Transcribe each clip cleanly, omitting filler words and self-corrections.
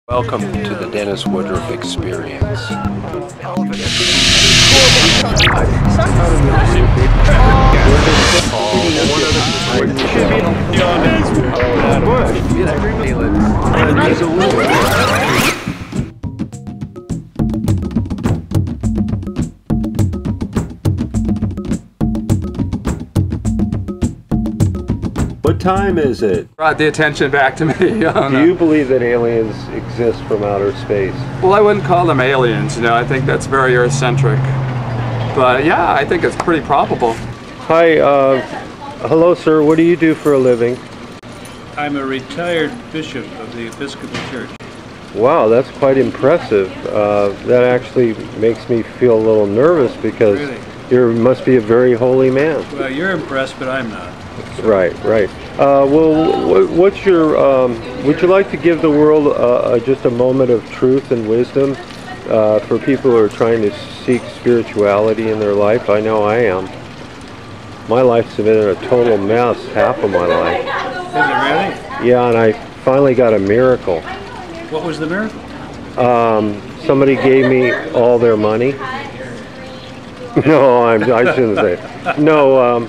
Welcome to the Dennis Woodruff experience. What time is it? Brought the attention back to me. Do you believe that aliens exist from outer space? Well, I wouldn't call them aliens, you know. I think that's very Earth-centric. But yeah, I think it's pretty probable. Hi, hello sir, what do you do for a living? I'm a retired bishop of the Episcopal Church. Wow, that's quite impressive. That actually makes me feel a little nervous because Really? you must be a very holy man. Well, you're impressed, but I'm not. Right, right. Well, what's your, would you like to give the world just a moment of truth and wisdom for people who are trying to seek spirituality in their life? I know I am. My life's been in a total mess half of my life. Is it really? Yeah, and I finally got a miracle. What was the miracle? Somebody gave me all their money. No, I shouldn't say. No,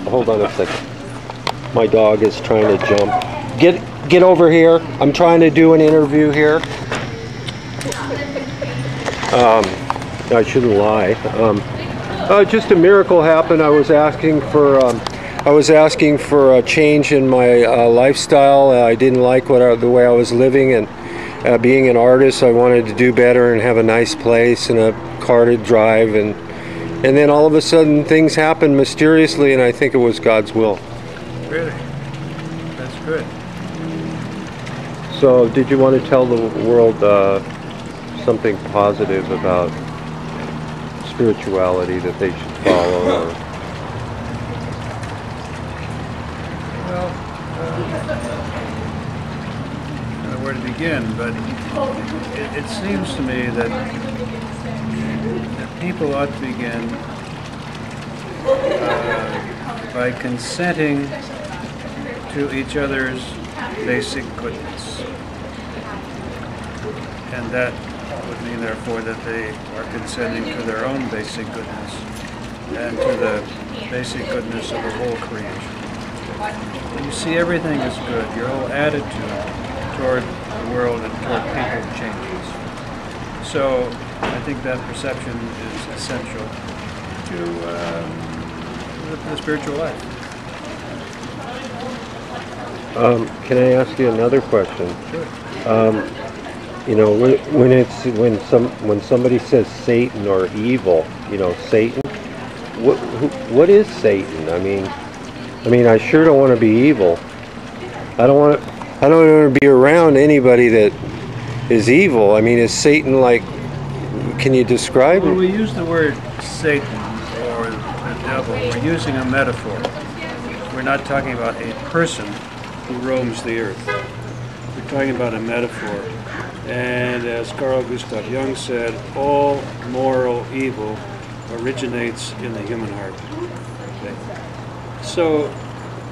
hold on a second. My dog is trying to jump. Get over here. I'm trying to do an interview here. I shouldn't lie. Just a miracle happened. I was asking for a change in my lifestyle. I didn't like the way I was living, and being an artist, I wanted to do better and have a nice place and a car to drive, and then all of a sudden things happened mysteriously, and I think it was God's will. Really? That's good. So, did you want to tell the world something positive about spirituality that they should follow? Or? Well, I don't know where to begin, but it seems to me that people ought to begin by consenting to each other's basic goodness. And that would mean, therefore, that they are consenting to their own basic goodness and to the basic goodness of the whole creation. When you see everything as good, your whole attitude toward the world and toward people changes. So I think that perception is essential to the spiritual life. Can I ask you another question? Sure. You know, when somebody says Satan or evil, you know, Satan. What is Satan? I mean, I sure don't want to be evil. I don't want to be around anybody that is evil. I mean, is Satan like? Can you describe it? When we use the word Satan or the devil, we're using a metaphor. We're not talking about a person who roams the earth. We're talking about a metaphor. And as Carl Gustav Jung said, all moral evil originates in the human heart. Okay? So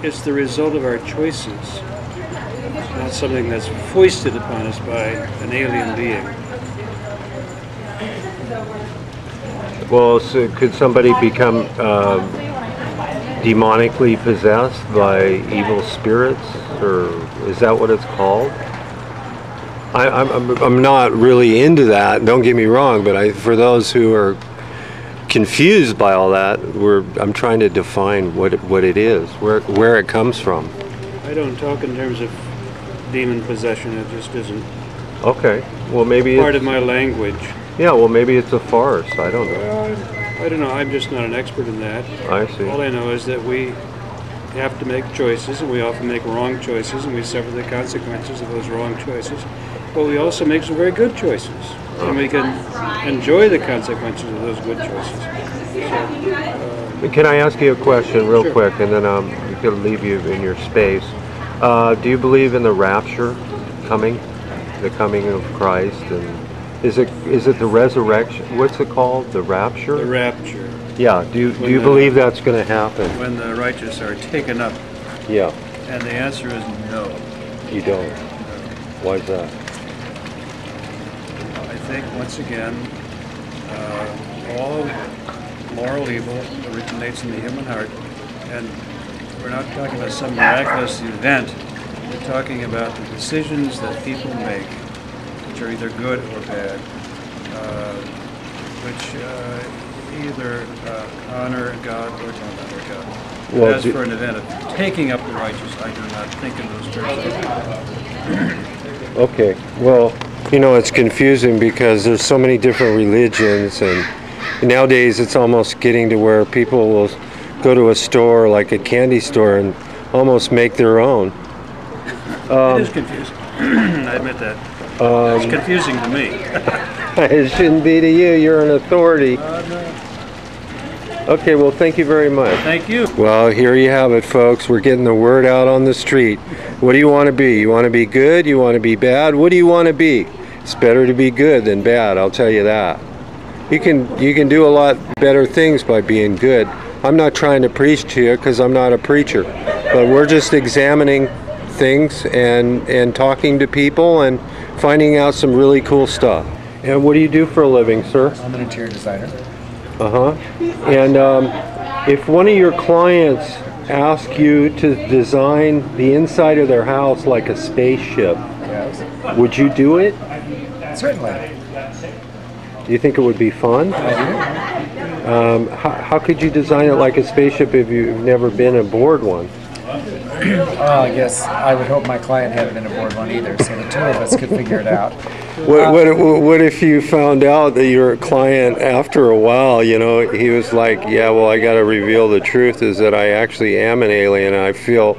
it's the result of our choices. It's not something that's foisted upon us by an alien being. Well, so could somebody become demonically possessed by evil spirits, or is that what it's called? I'm not really into that. Don't get me wrong, but for those who are confused by all that, I'm trying to define what it is, where it comes from. I don't talk in terms of demon possession. It just isn't. Okay. Well, maybe part of my language. Yeah. Well, maybe it's a farce. I don't know. I don't know. I'm just not an expert in that. I see. All I know is that we have to make choices, and we often make wrong choices, and we suffer the consequences of those wrong choices. But we also make some very good choices, and we can enjoy the consequences of those good choices. So, can I ask you a question real Sure. quick, and then we can leave you in your space. Do you believe in the rapture coming, the coming of Christ, and is it the resurrection? What's it called? The rapture? the rapture, Yeah. Do you believe that's going to happen? when the righteous are taken up, Yeah. and the answer is no. You don't. Why is that? think, once again, all moral evil originates in the human heart, and we're not talking about some miraculous event. We're talking about the decisions that people make, which are either good or bad, which either honor God or don't honor God. Well, as for an event of taking up the righteous, I do not think in those terms. Okay, well, you know, it's confusing because there's so many different religions, and nowadays it's almost getting to where people will go to a store, like a candy store, and almost make their own. It is confusing. I admit that. It's confusing to me. It shouldn't be to you. You're an authority. Okay, well, thank you very much. Thank you. Well, here you have it, folks. We're getting the word out on the street. What do you want to be? You want to be good? You want to be bad? What do you want to be? It's better to be good than bad, I'll tell you that. You can do a lot better things by being good. I'm not trying to preach to you because I'm not a preacher, but we're just examining things and talking to people and finding out some really cool stuff. And what do you do for a living, sir? I'm an interior designer. And if one of your clients asks you to design the inside of their house like a spaceship, Yes. would you do it? Certainly. Do you think it would be fun? I How could you design it like a spaceship if you've never been aboard one? do. I guess I would hope my client hadn't been aboard one either, so the two of us could figure it out. What if you found out that your client, after a while, you know, he was like, yeah, well, I got to reveal the truth is that I actually am an alien. And I feel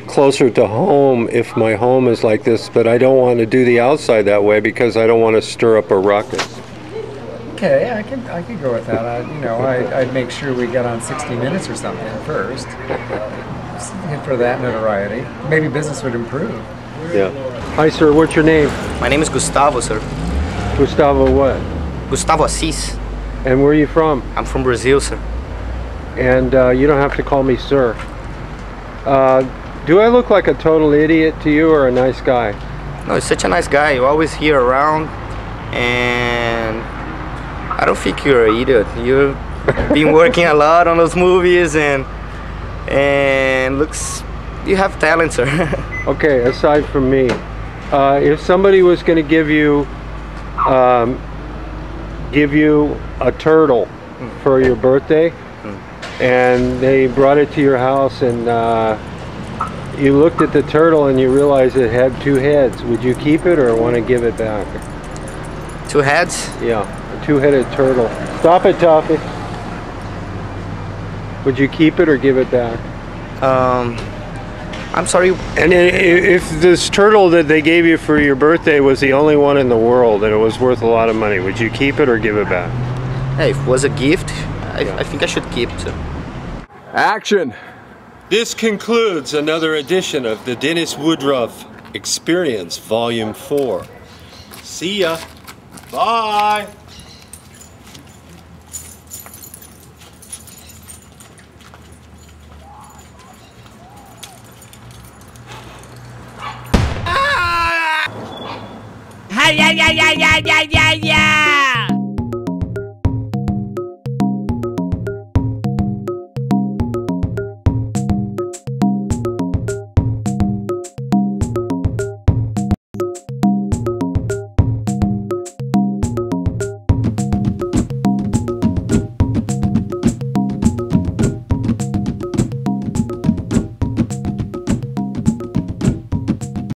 closer to home if my home is like this, but I don't want to do the outside that way because I don't want to stir up a ruckus. Okay, I could go with that. I'd make sure we got on 60 Minutes or something first. Just for that notoriety. Maybe business would improve. Yeah. Hi, sir. What's your name? My name is Gustavo, sir. Gustavo what? Gustavo Assis. And where are you from? I'm from Brazil, sir. And you don't have to call me sir. Do I look like a total idiot to you or a nice guy? No, you're such a nice guy. You're always here around, and I don't think you're an idiot. You've been working a lot on those movies, and looks, you have talent, sir. Okay, aside from me, if somebody was going to give you a turtle for your birthday, and they brought it to your house, and you looked at the turtle and you realized it had two heads, would you keep it or want to give it back? Two heads? Yeah, a two-headed turtle. Stop it, Toffee. Would you keep it or give it back? I'm sorry. And if this turtle that they gave you for your birthday was the only one in the world and it was worth a lot of money, would you keep it or give it back? Hey, if it was a gift, I think I should keep it. Action! This concludes another edition of the Dennis Woodruff Experience, Volume 4. See ya. Bye. Yeah.